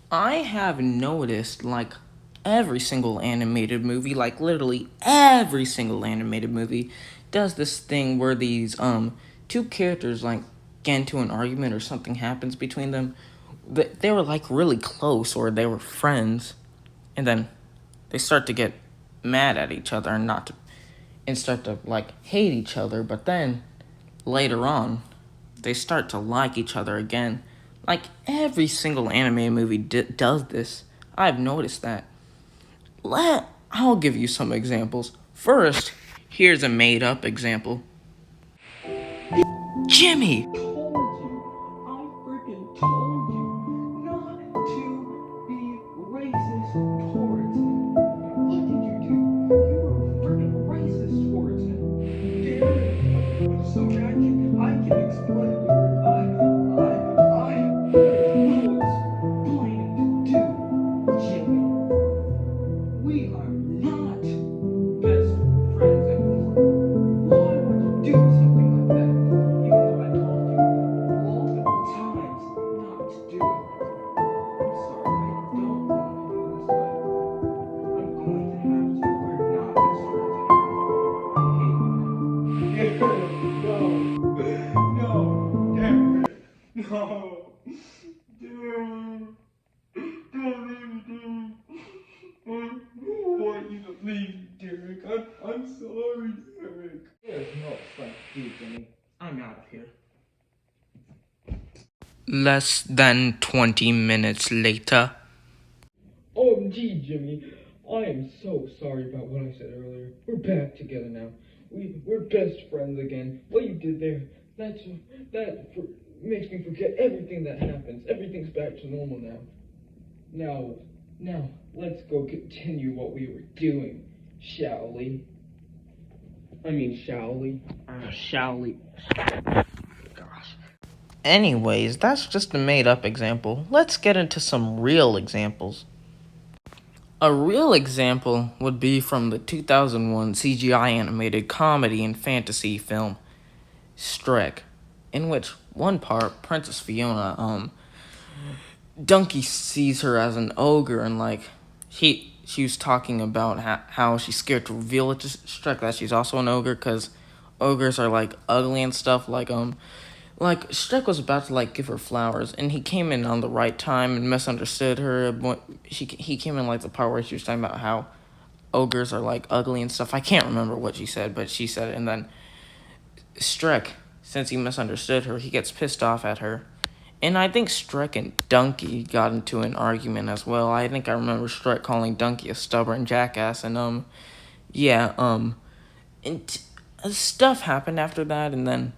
I have noticed, like, every single animated movie, like, literally every single animated movie, does this thing where these, two characters, like, get into an argument or something happens between them. They were, like, really close or they were friends, and then they start to get mad at each other and and start to, like, hate each other, but then later on, they start to like each other again. Like every single anime movie does this. I've noticed that. I'll give you some examples. First, here's a made up example. Jimmy! Told you, I freaking told you not to be racist towards him. What did you do? You were freaking racist towards him. Damn it. I'm sorry, I can explain it. I will explain it to Jimmy. We are not best friends anymore. Why would you do something like that? Even though I told you multiple times not to do it. I'm sorry, I don't want to do this, but I'm going to have to. We're not best friends anymore. I hate you now. No, damn it. No. Dude. Don't leave me, dude. I want you to leave me, Derek. I'm sorry, Derek. There's no thank you, Jimmy. I'm out of here. Less than 20 minutes later. OMG, Jimmy. I am so sorry about what I said earlier. We're back together now. We're best friends again. What you did there, makes me forget everything that happens. Everything's back to normal now. Now, let's go continue what we were doing, shall we? Shall we? Shall we? Gosh. Anyways, that's just a made up example. Let's get into some real examples. A real example would be from the 2001 CGI animated comedy and fantasy film Shrek, in which one part, Princess Fiona, Donkey sees her as an ogre, and like she was talking about how she's scared to reveal it to Shrek that she's also an ogre because ogres are like ugly and stuff. Like Shrek was about to like give her flowers, and he came in on the right time and misunderstood her. He came in like the part where she was talking about how ogres are like ugly and stuff. I can't remember what she said, but she said it, and then Shrek, since he misunderstood her, he gets pissed off at her. And I think Shrek and Donkey got into an argument as well. I think I remember Shrek calling Donkey a stubborn jackass, and stuff happened after that, and then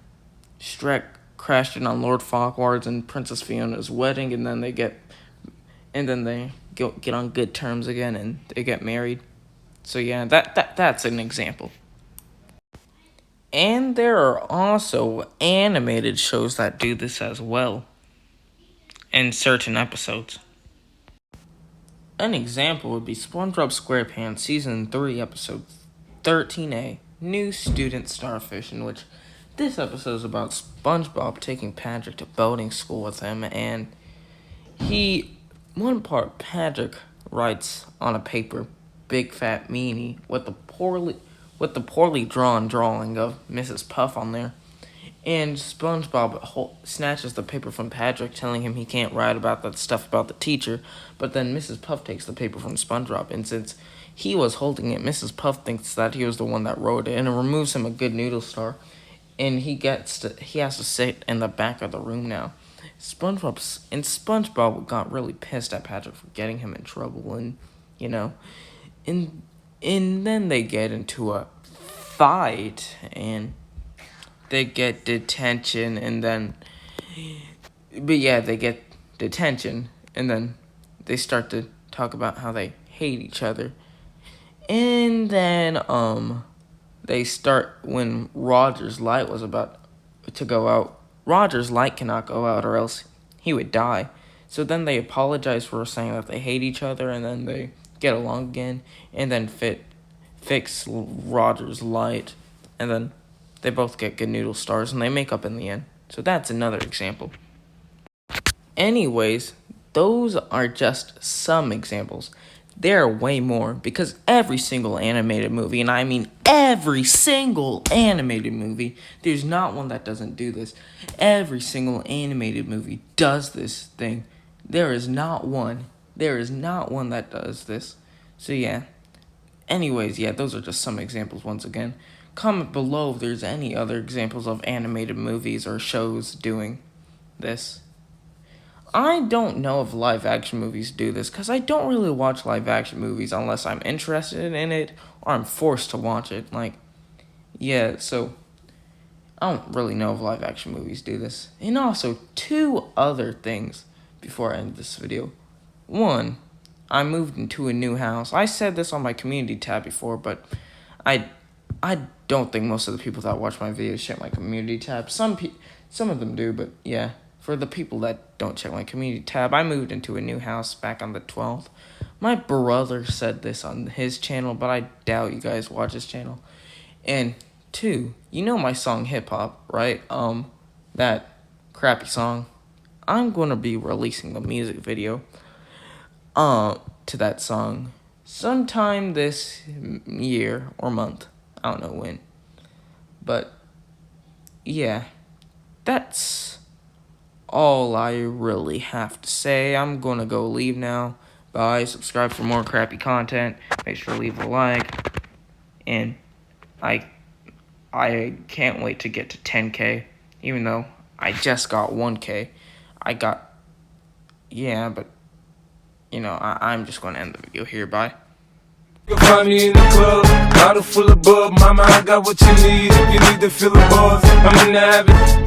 Shrek crashed in on Lord Farquaad's and Princess Fiona's wedding, and then they get on good terms again, and they get married. So yeah, that's an example. And there are also animated shows that do this as well in certain episodes. An example would be SpongeBob SquarePants Season 3, Episode 13A, New Student Starfish, in which this episode is about SpongeBob taking Patrick to boating school with him, and one part, Patrick writes on a paper, Big Fat Meanie, with the poorly drawn drawing of Mrs. Puff on there. And SpongeBob snatches the paper from Patrick, telling him he can't write about that stuff about the teacher. But then Mrs. Puff takes the paper from SpongeBob, and since he was holding it, Mrs. Puff thinks that he was the one that wrote it, and it removes him a good noodle star. And he has to sit in the back of the room now. SpongeBob got really pissed at Patrick for getting him in trouble, and then they get into a fight, and they get detention, they get detention, and then they start to talk about how they hate each other. And then, they start, when Roger's light was about to go out, Roger's light cannot go out or else he would die. So then they apologize for saying that they hate each other, and then they get along again, and then fix Roger's light, and then they both get good noodle stars, and they make up in the end. So that's another example. Anyways, those are just some examples. There are way more, because every single animated movie, and I mean every single animated movie, there's not one that doesn't do this. Every single animated movie does this thing. There is not one that does this. So yeah. Anyways, yeah, those are just some examples once again. Comment below if there's any other examples of animated movies or shows doing this. I don't know if live action movies do this, because I don't really watch live action movies unless I'm interested in it or I'm forced to watch it. Yeah, so I don't really know if live action movies do this. And also, 2 other things before I end this video. 1, I moved into a new house. I said this on my community tab before, but I don't think most of the people that watch my videos check my community tab. Some of them do, but yeah. For the people that don't check my community tab, I moved into a new house back on the 12th. My brother said this on his channel, but I doubt you guys watch his channel. And 2, you know my song Hip Hop, right? That crappy song. I'm gonna be releasing a music video to that song sometime this year or month. I don't know when. But yeah, that's all I really have to say. I'm gonna go leave now. Bye. Subscribe for more crappy content. Make sure to leave a like. And I can't wait to get to 10K. Even though I just got 1K. But you know, I'm just gonna end the video here. Bye. You can find me in the club, bottle full of bub. Mama, I got what you need if you need to feel the buzz. I'm in the habit.